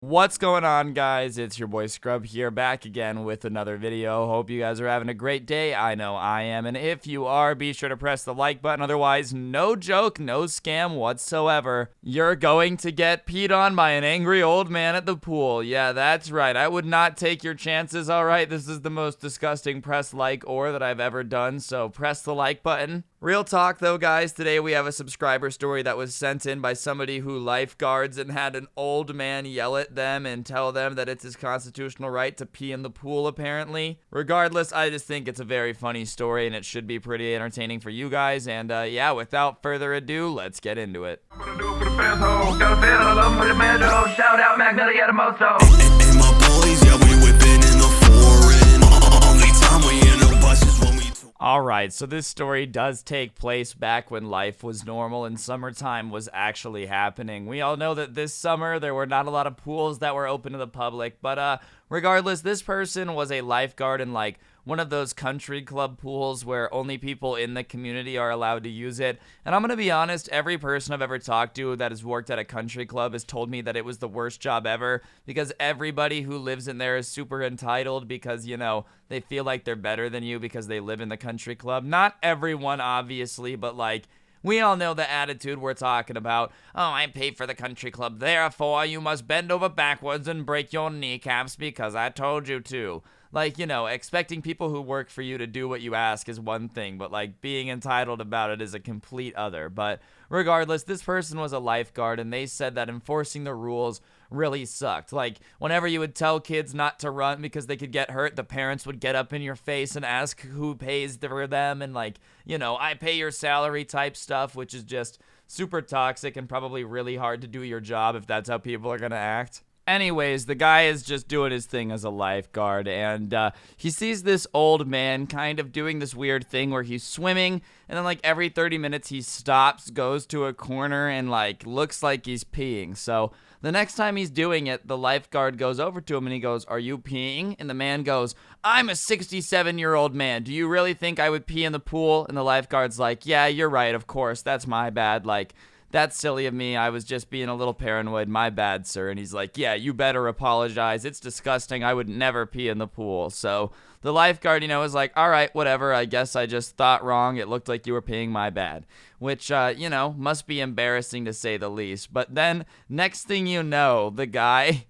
What's going on, guys? It's your boy Scrub here, back again with another video. Hope you guys are having a great day. I know I am, and if you are, be sure to press the like button. Otherwise, no joke, no scam whatsoever, you're going to get peed on by an angry old man at the pool. Yeah, that's right. I would not take your chances. All right, this is the most disgusting press like or that I've ever done, so press the like button. Real talk though, guys, today we have a subscriber story that was sent in by somebody who lifeguards and had an old man yell at them and tell them that it's his constitutional right to pee in the pool, apparently. Regardless, I just think it's a very funny story and it should be pretty entertaining for you guys. And yeah, without further ado, let's get into it. Shout out Mac Melly at a Mosto. And my boys, yeah, we whipping in the foreign. Only time we in the buses when we Alright, so this story does take place back when life was normal and summertime was actually happening. We all know that this summer there were not a lot of pools that were open to the public, but regardless, this person was a lifeguard in like one of those country club pools where only people in the community are allowed to use it. And I'm gonna be honest, every person I've ever talked to that has worked at a country club has told me that it was the worst job ever because everybody who lives in there is super entitled because, you know, they feel like they're better than you because they live in the country club. Not everyone, obviously, but like, we all know the attitude we're talking about. Oh, I paid for the country club, therefore you must bend over backwards and break your kneecaps because I told you to. Like, you know, expecting people who work for you to do what you ask is one thing, but like being entitled about it is a complete other. But regardless, this person was a lifeguard and they said that enforcing the rules really sucked. Like, whenever you would tell kids not to run because they could get hurt, the parents would get up in your face and ask who pays for them and like, you know, I pay your salary type stuff, which is just super toxic and probably really hard to do your job if that's how people are gonna act. Anyways, the guy is just doing his thing as a lifeguard, and he sees this old man kind of doing this weird thing where he's swimming, and then like every 30 minutes he stops, goes to a corner, and like looks like he's peeing. So the next time he's doing it, the lifeguard goes over to him and he goes, "Are you peeing?" And the man goes, "I'm a 67-year-old man. Do you really think I would pee in the pool?" And the lifeguard's like, "Yeah, you're right, of course. That's my bad. Like, that's silly of me. I was just being a little paranoid. My bad, sir." And he's like, "Yeah, you better apologize. It's disgusting. I would never pee in the pool." So the lifeguard, you know, is like, "All right, whatever. I guess I just thought wrong. It looked like you were peeing. My bad." Which, you know, must be embarrassing to say the least. But then, next thing you know, the guy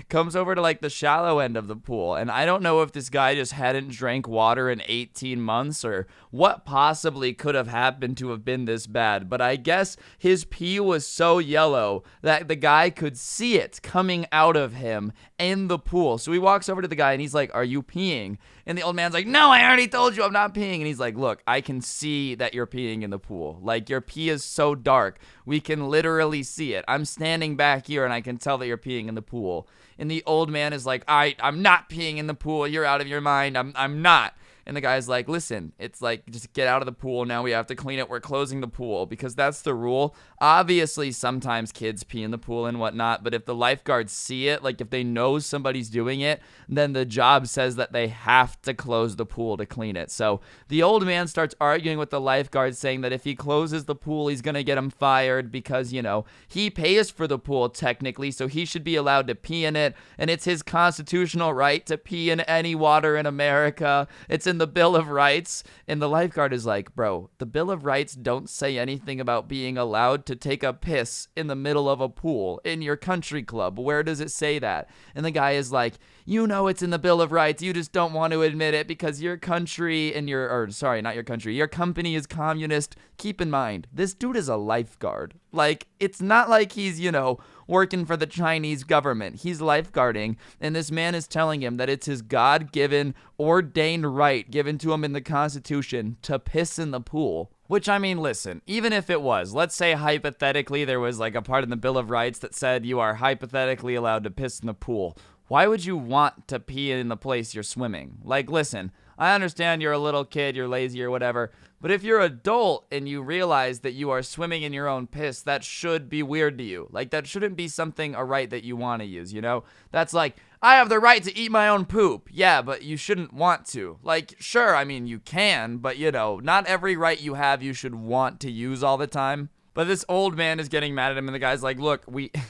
comes over to like the shallow end of the pool. And I don't know if this guy just hadn't drank water in 18 months or what possibly could have happened to have been this bad. But I guess his pee was so yellow that the guy could see it coming out of him in the pool. So he walks over to the guy and he's like, "Are you peeing?" And the old man's like, "No, I already told you I'm not peeing." And he's like, "Look, I can see that you're peeing in the pool. Like, your pee is so dark. We can literally see it. I'm standing back here and I can tell that you're peeing in the pool." And the old man is like, I'm not peeing in the pool. You're out of your mind. I'm not." And the guy's like, "Listen, it's like, just get out of the pool. Now we have to clean it. We're closing the pool because that's the rule. Obviously, sometimes kids pee in the pool and whatnot, but if the lifeguards see it, like if they know somebody's doing it, then the job says that they have to close the pool to clean it." So the old man starts arguing with the lifeguard, saying that if he closes the pool, he's going to get him fired because, you know, he pays for the pool technically, so he should be allowed to pee in it, and it's his constitutional right to pee in any water in America. It's in the Bill of Rights. And the lifeguard is like, "Bro, the Bill of Rights don't say anything about being allowed to take a piss in the middle of a pool in your country club. Where does it say that?" And the guy is like, "You know it's in the Bill of Rights. You just don't want to admit it because your country and not your country, your company is communist." Keep in mind, this dude is a lifeguard. Like, it's not like he's, you know, working for the Chinese government. He's lifeguarding, and this man is telling him that it's his God-given, ordained right given to him in the Constitution to piss in the pool. Which, I mean, listen, even if it was, let's say hypothetically there was like a part in the Bill of Rights that said you are hypothetically allowed to piss in the pool. Why would you want to pee in the place you're swimming? Like, listen, I understand you're a little kid, you're lazy or whatever, but if you're adult and you realize that you are swimming in your own piss, that should be weird to you. Like, that shouldn't be a right that you want to use, you know? That's like, I have the right to eat my own poop. Yeah, but you shouldn't want to. Like, sure, I mean, you can, but, you know, not every right you have you should want to use all the time. But this old man is getting mad at him, and the guy's like, "Look,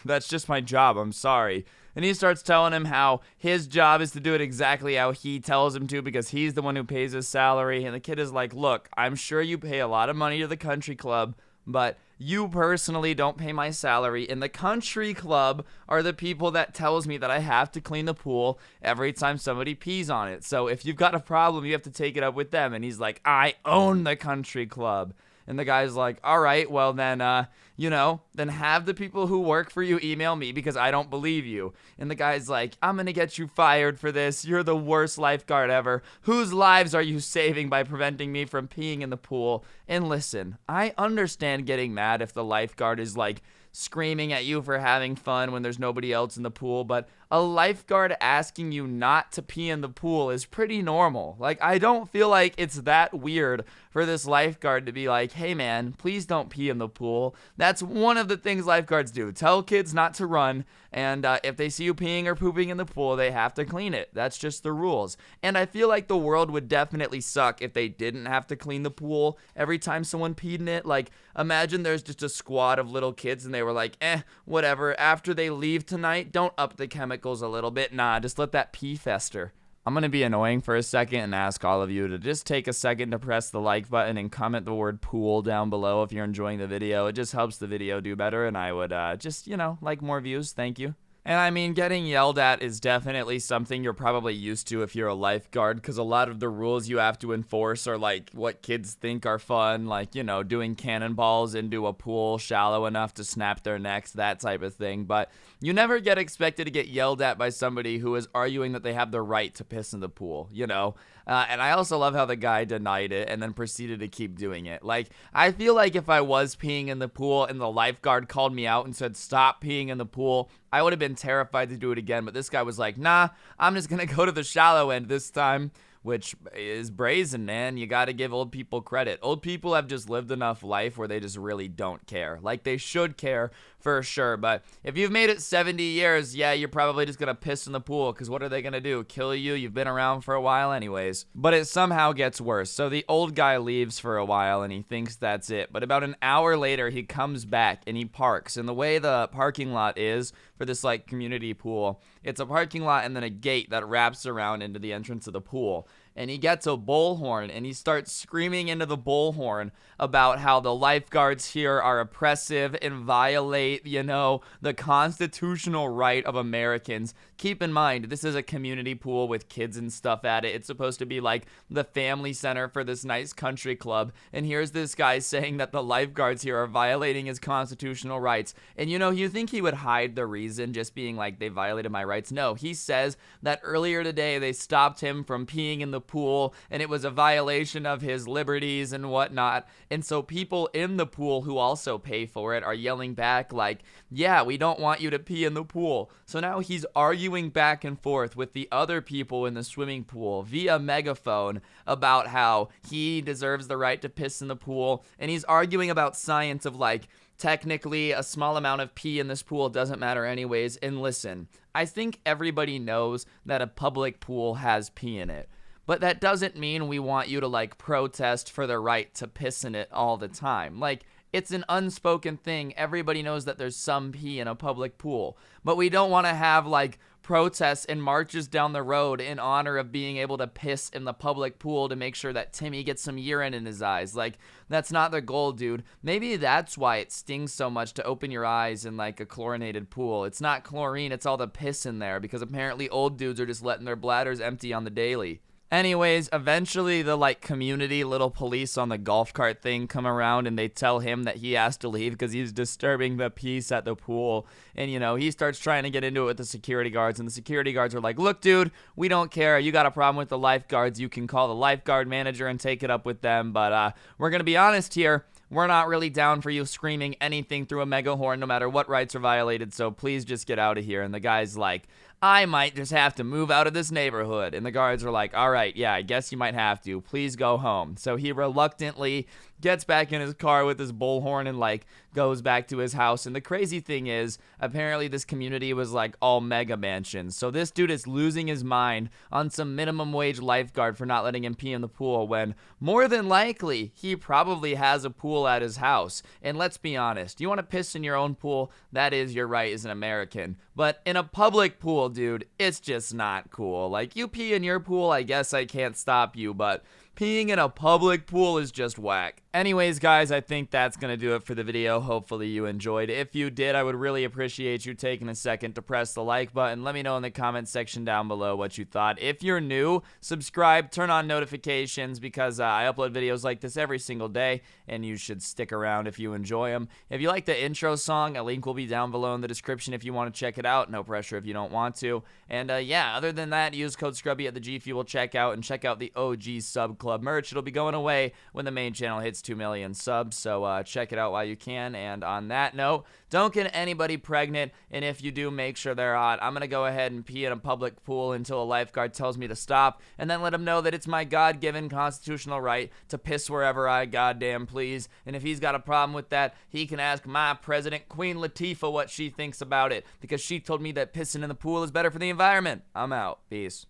that's just my job, I'm sorry." And he starts telling him how his job is to do it exactly how he tells him to because he's the one who pays his salary. And the kid is like, look, I'm sure you pay a lot of money to the country club, but you personally don't pay my salary. And the country club are the people that tells me that I have to clean the pool every time somebody pees on it. So if you've got a problem, you have to take it up with them. And he's like, I own the country club. And the guy's like, all right, well then, then have the people who work for you email me because I don't believe you. And the guy's like, I'm going to get you fired for this. You're the worst lifeguard ever. Whose lives are you saving by preventing me from peeing in the pool? And listen, I understand getting mad if the lifeguard is like screaming at you for having fun when there's nobody else in the pool, but a lifeguard asking you not to pee in the pool is pretty normal. Like, I don't feel like it's that weird for this lifeguard to be like, hey man, please don't pee in the pool. That's one of the things lifeguards do. Tell kids not to run, and if they see you peeing or pooping in the pool, they have to clean it. That's just the rules. And I feel like the world would definitely suck if they didn't have to clean the pool every time someone peed in it. Like, imagine there's just a squad of little kids and they were like, whatever, after they leave tonight, don't up the chemicals a little bit. Nah, just let that pee fester. I'm going to be annoying for a second and ask all of you to just take a second to press the like button and comment the word pool down below if you're enjoying the video. It just helps the video do better, and I would like more views. Thank you. And I mean, getting yelled at is definitely something you're probably used to if you're a lifeguard, because a lot of the rules you have to enforce are like what kids think are fun, like, doing cannonballs into a pool shallow enough to snap their necks, that type of thing. But you never get expected to get yelled at by somebody who is arguing that they have the right to piss in the pool, And I also love how the guy denied it and then proceeded to keep doing it. Like, I feel like if I was peeing in the pool and the lifeguard called me out and said, stop peeing in the pool, I would have been terrified to do it again. But this guy was like, nah, I'm just going to go to the shallow end this time, which is brazen, man. You got to give old people credit. Old people have just lived enough life where they just really don't care. Like, they should care for sure. But if you've made it 70 years, yeah, you're probably just going to piss in the pool, because what are they going to do? Kill you? You've been around for a while anyways. But it somehow gets worse. So the old guy leaves for a while and he thinks that's it. But about an hour later, he comes back and he parks. And the way the parking lot is for this like community pool, it's a parking lot and then a gate that wraps around into the entrance of the pool. And he gets a bullhorn and he starts screaming into the bullhorn about how the lifeguards here are oppressive and violate, the constitutional right of Americans. Keep in mind, this is a community pool with kids and stuff at it. It's supposed to be like the family center for this nice country club. And here's this guy saying that the lifeguards here are violating his constitutional rights. And you think he would hide the reason, just being like, they violated my rights? No, he says that earlier today they stopped him from peeing in the pool and it was a violation of his liberties and whatnot. And so people in the pool who also pay for it are yelling back like, yeah, we don't want you to pee in the pool. So now he's arguing back and forth with the other people in the swimming pool via megaphone about how he deserves the right to piss in the pool. And he's arguing about science of like, technically a small amount of pee in this pool doesn't matter anyways. And listen, I think everybody knows that a public pool has pee in it. But that doesn't mean we want you to like protest for the right to piss in it all the time. Like, it's an unspoken thing. Everybody knows that there's some pee in a public pool. But we don't want to have like protests and marches down the road in honor of being able to piss in the public pool to make sure that Timmy gets some urine in his eyes. Like, that's not the goal, dude. Maybe that's why it stings so much to open your eyes in like a chlorinated pool. It's not chlorine, it's all the piss in there, because apparently old dudes are just letting their bladders empty on the daily. Anyways, eventually the like community little police on the golf cart thing come around and they tell him that he has to leave because he's disturbing the peace at the pool. And he starts trying to get into it with the security guards, and the security guards are like, look, dude, we don't care. You got a problem with the lifeguards, you can call the lifeguard manager and take it up with them. But we're going to be honest here. We're not really down for you screaming anything through a mega horn no matter what rights are violated, so please just get out of here. And the guy's like, I might just have to move out of this neighborhood. And the guards are like, all right, yeah, I guess you might have to. Please go home. So he reluctantly gets back in his car with his bullhorn and like goes back to his house. And the crazy thing is, apparently this community was like all mega mansions. So this dude is losing his mind on some minimum wage lifeguard for not letting him pee in the pool, when more than likely he probably has a pool at his house. And let's be honest, you want to piss in your own pool? That is your right as an American. But in a public pool, dude, it's just not cool. Like, you pee in your pool, I guess I can't stop you, but peeing in a public pool is just whack. Anyways, guys, I think that's going to do it for the video. Hopefully you enjoyed. If you did, I would really appreciate you taking a second to press the like button. Let me know in the comment section down below what you thought. If you're new, subscribe, turn on notifications, because I upload videos like this every single day, and you should stick around if you enjoy them. If you like the intro song, a link will be down below in the description if you want to check it out. No pressure if you don't want to. And yeah, other than that, use code Scrubby at the G Fuel checkout, and check out the OG Sub Club merch. It'll be going away when the main channel hits 2 million subs, so check it out while you can. And on that note, don't get anybody pregnant, and if you do, make sure they're hot. I'm gonna go ahead and pee in a public pool until a lifeguard tells me to stop, and then let him know that it's my God-given constitutional right to piss wherever I goddamn please. And if he's got a problem with that, he can ask my president, Queen Latifah, what she thinks about it, because she told me that pissing in the pool is better for the environment. I'm out. Peace.